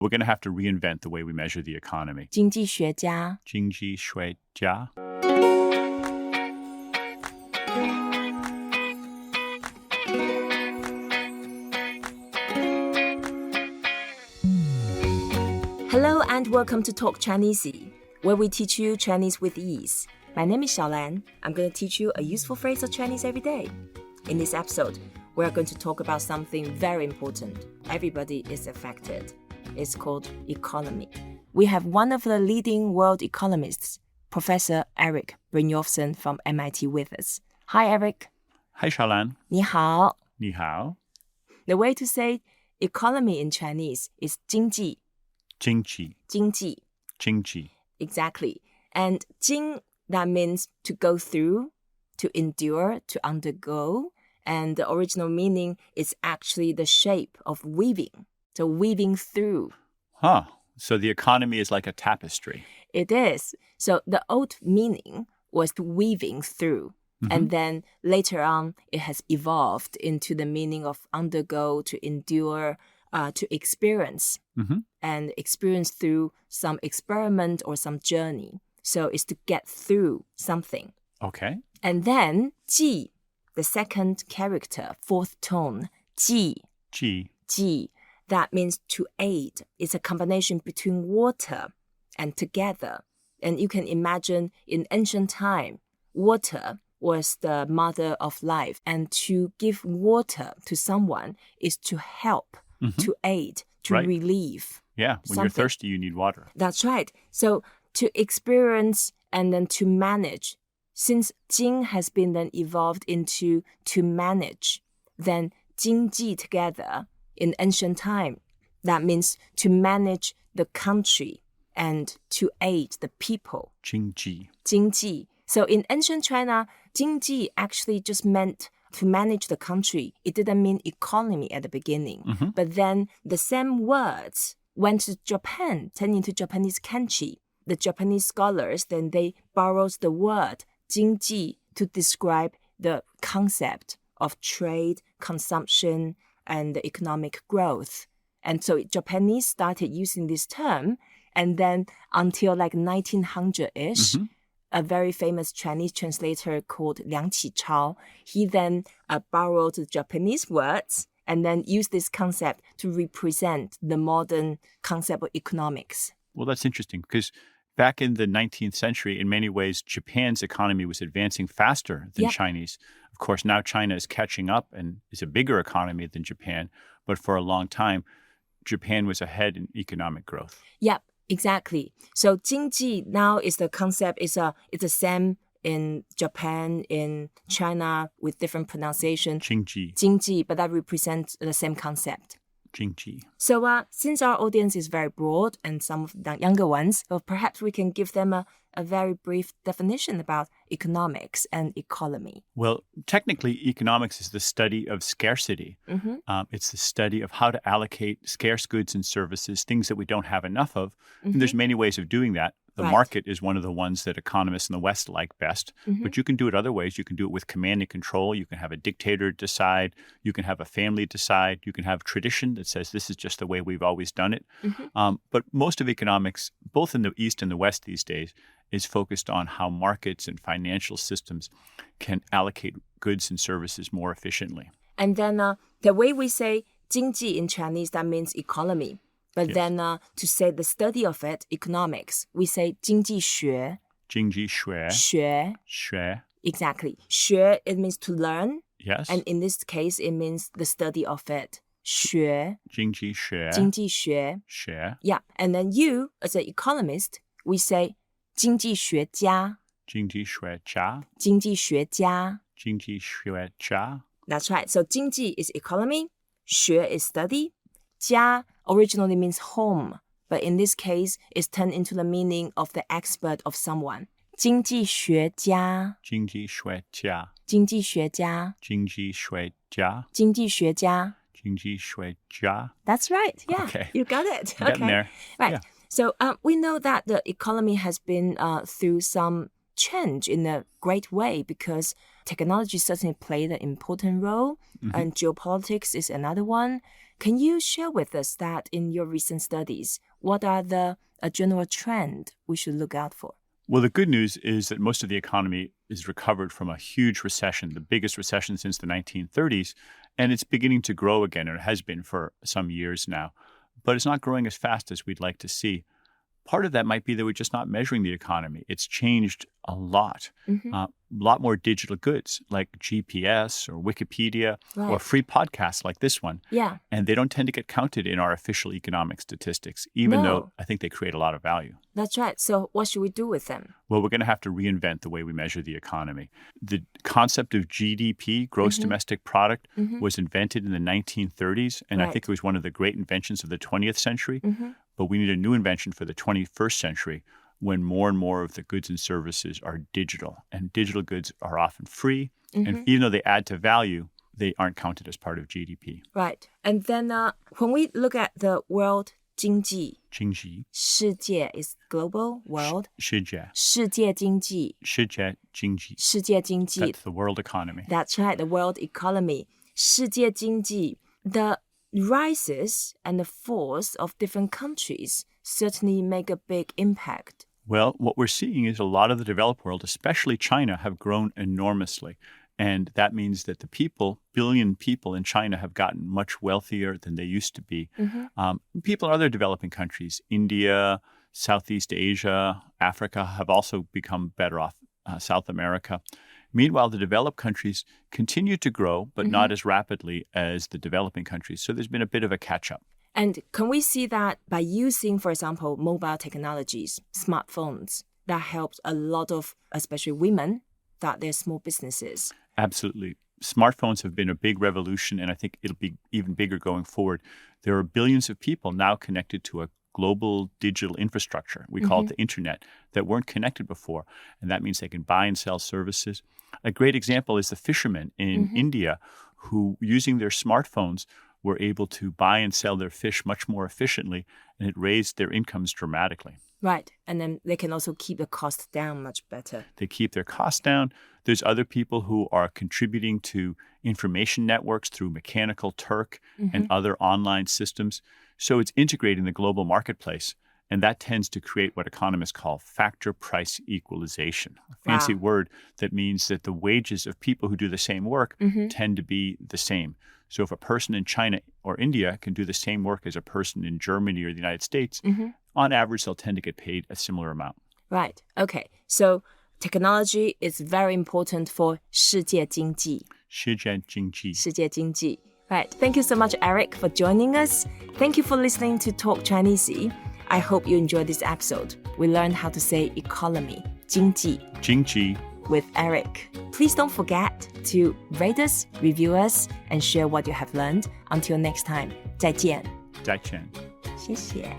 We're going to have to reinvent the way we measure the economy. 经济学家经济学家 Hello and welcome to Talk Chineasy, where we teach you Chinese with ease. My name is ShaoLan. I'm going to teach you a useful phrase of Chinese every day. In this episode, we are going to talk about something very important. Everybody is affected. It's called economy. We have one of the leading world economists, Professor Erik Brynjolfsson from MIT with us. Hi, Erik. Hi, ShaoLan. 你好. 你好 The way to say economy in Chinese is 经济.经济经济. 经济 Exactly. And 经, that means to go through, to endure, to undergo. And the original meaning is actually the shape of weaving. So weaving through. Huh. So the economy is like a tapestry. It is. So the old meaning was weaving through. And then later on, it has evolved into the meaning of undergo, to endure, to experience. And experience through some experiment or some journey. So it's to get through something. Okay. And then ji, the second character, fourth tone, ji, Ji. that means to aid. It's a combination between water and together. And you can imagine in ancient time, water was the mother of life. And to give water to someone is to help, to aid, to Right. relieve. Yeah. When you're Something. thirsty, you need water. That's right. So to experience and then to manage. Since 经 has been then evolved into to manage, then 经济 together in ancient time, that means to manage the country and to aid the people. 经济 经济. So in ancient China, 经济 actually just meant to manage the country. It didn't mean economy at the beginning. But then the same words went to Japan, turned into Japanese kanji. The Japanese scholars, then they borrowed the word 经济 to describe the concept of trade, consumption, and the economic growth. And so Japanese started using this term, and then until like 1900-ish, a very famous Chinese translator called Liang Qichao, he then borrowed the Japanese words and then used this concept to represent the modern concept of economics. Well, that's interesting because back in the 19th century, in many ways, Japan's economy was advancing faster than Yep. Chinese. Of course, now China is catching up and is a bigger economy than Japan. But for a long time, Japan was ahead in economic growth. Yep, exactly. So 经济 now is the concept, it's the same in Japan, in China with different pronunciation. 经济 经济, but that represents the same concept. 经济 So since our audience is very broad and some of the younger ones, well, perhaps we can give them a very brief definition about economics and economy. Well, technically, economics is the study of scarcity. It's the study of how to allocate scarce goods and services, things that we don't have enough of. And there's many ways of doing that. The Right. market is one of the ones that economists in the West like best. But you can do it other ways. You can do it with command and control. You can have a dictator decide. You can have a family decide. You can have tradition that says this is just the way we've always done it. But most of economics, both in the East and the West these days, is focused on how markets and financial systems can allocate goods and services more efficiently. And then the way we say 经济 in Chinese, that means economy. But Yes. then to say the study of it, economics, we say 经济学,经济学学. 学 Exactly. 学, it means to learn. Yes. And in this case, it means the study of it. 学,经济学经济学.学 Yeah. And then you, as an economist, we say 经济学家,经济学家经济学家. 经济学家 That's right. So 经济 is economy, 学 is study, 家 originally means home, but in this case, it's turned into the meaning of the expert of someone. 经济学家,经济学家经济学家,经济学家经济学家. 经济学家 That's right. Yeah, Okay. you got it. Getting Okay. there. Right. Yeah. So we know that the economy has been through some change in a great way because technology certainly played an important role, and geopolitics is another one. Can you share with us that in your recent studies, what are a general trend we should look out for? Well, the good news is that most of the economy is recovered from a huge recession, the biggest recession since the 1930s, and it's beginning to grow again, and it has been for some years now. But it's not growing as fast as we'd like to see. Part of that might be that we're just not measuring the economy. It's changed a lot. A lot more digital goods like GPS or Wikipedia or free podcasts like this one. Yeah. And they don't tend to get counted in our official economic statistics, even though I think they create a lot of value. That's right. So what should we do with them? Well, we're going to have to reinvent the way we measure the economy. The concept of GDP, gross domestic product, was invented in the 1930s, and I think it was one of the great inventions of the 20th century. But we need a new invention for the 21st century when more and more of the goods and services are digital. And digital goods are often free. And even though they add to value, they aren't counted as part of GDP. Right. And then when we look at the world 经济, 经济, 世界 is global, world. 世界. 世界经济. 世界经济. 世界经济. That's the world economy. That's right, the world economy. 世界经济. The rises and the falls of different countries certainly make a big impact. Well, what we're seeing is a lot of the developed world, especially China, have grown enormously. And that means that the billion people in China have gotten much wealthier than they used to be. People in other developing countries, India, Southeast Asia, Africa, have also become better off, South America. Meanwhile, the developed countries continue to grow, but not as rapidly as the developing countries. So there's been a bit of a catch-up. And can we see that by using, for example, mobile technologies, smartphones, that helps a lot of, especially women, start their small businesses? Absolutely. Smartphones have been a big revolution, and I think it'll be even bigger going forward. There are billions of people now connected to a global digital infrastructure, we call it the internet, that weren't connected before. And that means they can buy and sell services. A great example is the fishermen in India who, using their smartphones, were able to buy and sell their fish much more efficiently, and it raised their incomes dramatically. Right. And then they can also keep the cost down much better. They keep their costs down. There's other people who are contributing to information networks through Mechanical Turk and other online systems. So it's integrating the global marketplace. And that tends to create what economists call factor price equalization, a fancy word that means that the wages of people who do the same work tend to be the same. So if a person in China or India can do the same work as a person in Germany or the United States, on average, they'll tend to get paid a similar amount. Right. Okay. So technology is very important for 世界经济. 世界经济. 世界经济. Right. Thank you so much, Erik, for joining us. Thank you for listening to Talk Chineasy. I hope you enjoyed this episode. We learned how to say economy, 经济, 经济, with Erik. Please don't forget to rate us, review us, and share what you have learned. Until next time, 再见. 再见. 谢谢.